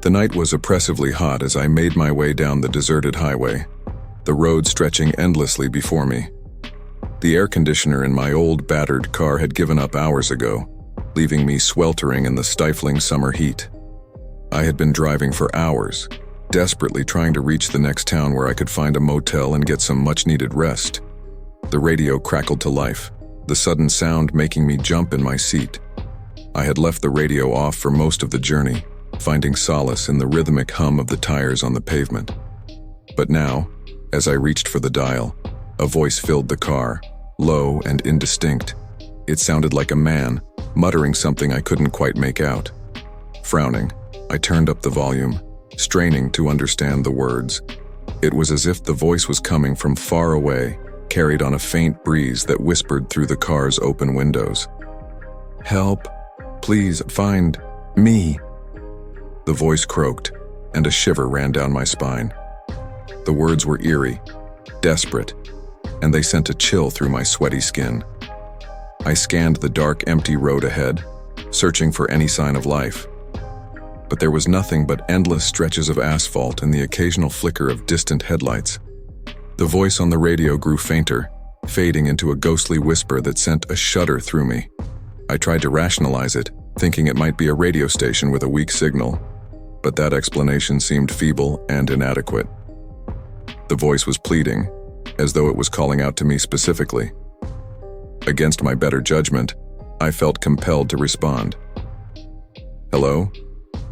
The night was oppressively hot as I made my way down the deserted highway, the road stretching endlessly before me. The air conditioner in my old, battered car had given up hours ago, leaving me sweltering in the stifling summer heat. I had been driving for hours, desperately trying to reach the next town where I could find a motel and get some much-needed rest. The radio crackled to life, the sudden sound making me jump in my seat. I had left the radio off for most of the journey, finding solace in the rhythmic hum of the tires on the pavement. But now, as I reached for the dial, a voice filled the car, low and indistinct. It sounded like a man, muttering something I couldn't quite make out. Frowning, I turned up the volume, straining to understand the words. It was as if the voice was coming from far away, carried on a faint breeze that whispered through the car's open windows. "Help, please find me." The voice croaked, and a shiver ran down my spine. The words were eerie, desperate, and they sent a chill through my sweaty skin. I scanned the dark, empty road ahead, searching for any sign of life. But there was nothing but endless stretches of asphalt and the occasional flicker of distant headlights. The voice on the radio grew fainter, fading into a ghostly whisper that sent a shudder through me. I tried to rationalize it, thinking it might be a radio station with a weak signal, but that explanation seemed feeble and inadequate. The voice was pleading, as though it was calling out to me specifically. Against my better judgment, I felt compelled to respond. "Hello?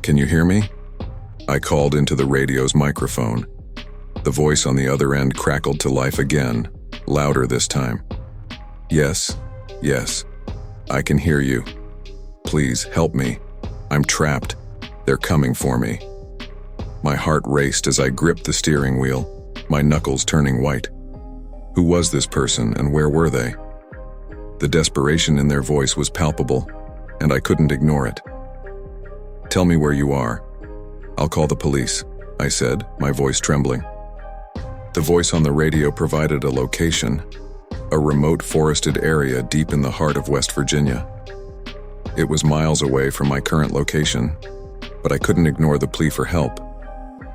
Can you hear me?" I called into the radio's microphone. The voice on the other end crackled to life again, louder this time. Yes, I can hear you. Please help me. I'm trapped. They're coming for me." My heart raced as I gripped the steering wheel, my knuckles turning white. Who was this person and where were they? The desperation in their voice was palpable, and I couldn't ignore it. "Tell me where you are. I'll call the police," I said, my voice trembling. The voice on the radio provided a location, a remote forested area deep in the heart of West Virginia. It was miles away from my current location, but I couldn't ignore the plea for help.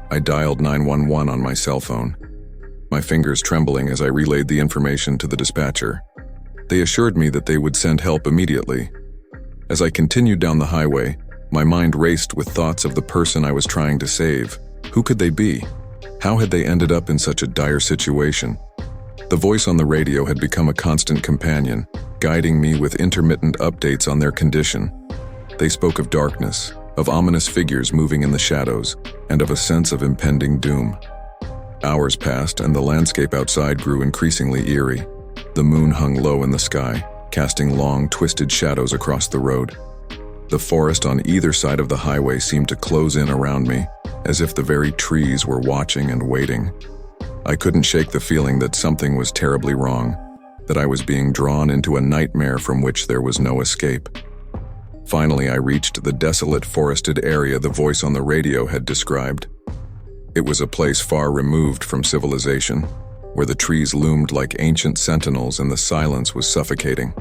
I dialed 911 on my cell phone, my fingers trembling as I relayed the information to the dispatcher. They assured me that they would send help immediately. As I continued down the highway, my mind raced with thoughts of the person I was trying to save. Who could they be? How had they ended up in such a dire situation? The voice on the radio had become a constant companion, guiding me with intermittent updates on their condition. They spoke of darkness, of ominous figures moving in the shadows, and of a sense of impending doom. Hours passed, and the landscape outside grew increasingly eerie. The moon hung low in the sky, casting long, twisted shadows across the road. The forest on either side of the highway seemed to close in around me, as if the very trees were watching and waiting. I couldn't shake the feeling that something was terribly wrong, that I was being drawn into a nightmare from which there was no escape. Finally, I reached the desolate forested area the voice on the radio had described. It was a place far removed from civilization, where the trees loomed like ancient sentinels and the silence was suffocating.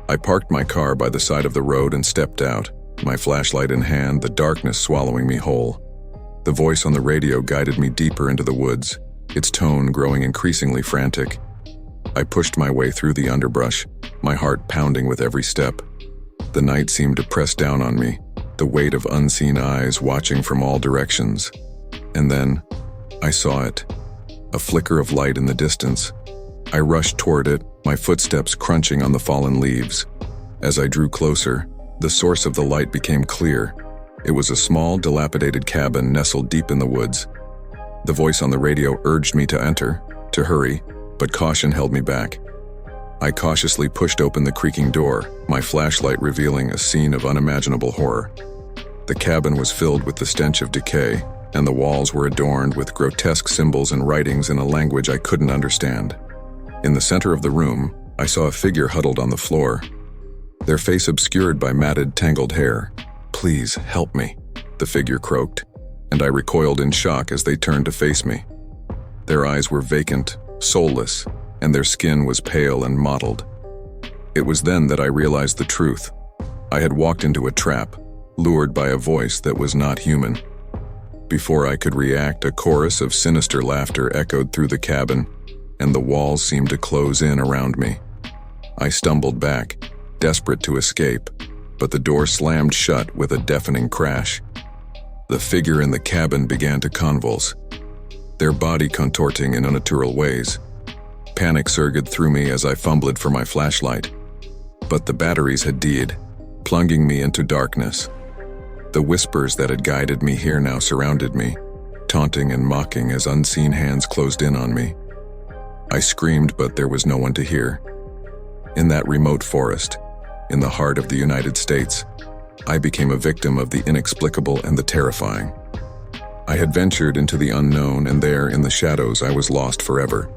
I parked my car by the side of the road and stepped out, my flashlight in hand, the darkness swallowing me whole. The voice on the radio guided me deeper into the woods, its tone growing increasingly frantic. I pushed my way through the underbrush, my heart pounding with every step. The night seemed to press down on me, the weight of unseen eyes watching from all directions. And then, I saw it, a flicker of light in the distance. I rushed toward it, my footsteps crunching on the fallen leaves. As I drew closer, the source of the light became clear. It was a small, dilapidated cabin nestled deep in the woods. The voice on the radio urged me to enter, to hurry, but caution held me back. I cautiously pushed open the creaking door, my flashlight revealing a scene of unimaginable horror. The cabin was filled with the stench of decay, and the walls were adorned with grotesque symbols and writings in a language I couldn't understand. In the center of the room, I saw a figure huddled on the floor, their face obscured by matted, tangled hair. "Please, help me," the figure croaked, and I recoiled in shock as they turned to face me. Their eyes were vacant, soulless, and their skin was pale and mottled. It was then that I realized the truth. I had walked into a trap, lured by a voice that was not human. Before I could react, a chorus of sinister laughter echoed through the cabin, and the walls seemed to close in around me. I stumbled back, desperate to escape, but the door slammed shut with a deafening crash. The figure in the cabin began to convulse, their body contorting in unnatural ways. Panic surged through me as I fumbled for my flashlight, but the batteries had died, plunging me into darkness. The whispers that had guided me here now surrounded me, taunting and mocking as unseen hands closed in on me. I screamed, but there was no one to hear. In that remote forest, in the heart of the United States, I became a victim of the inexplicable and the terrifying. I had ventured into the unknown, and there, in the shadows, I was lost forever.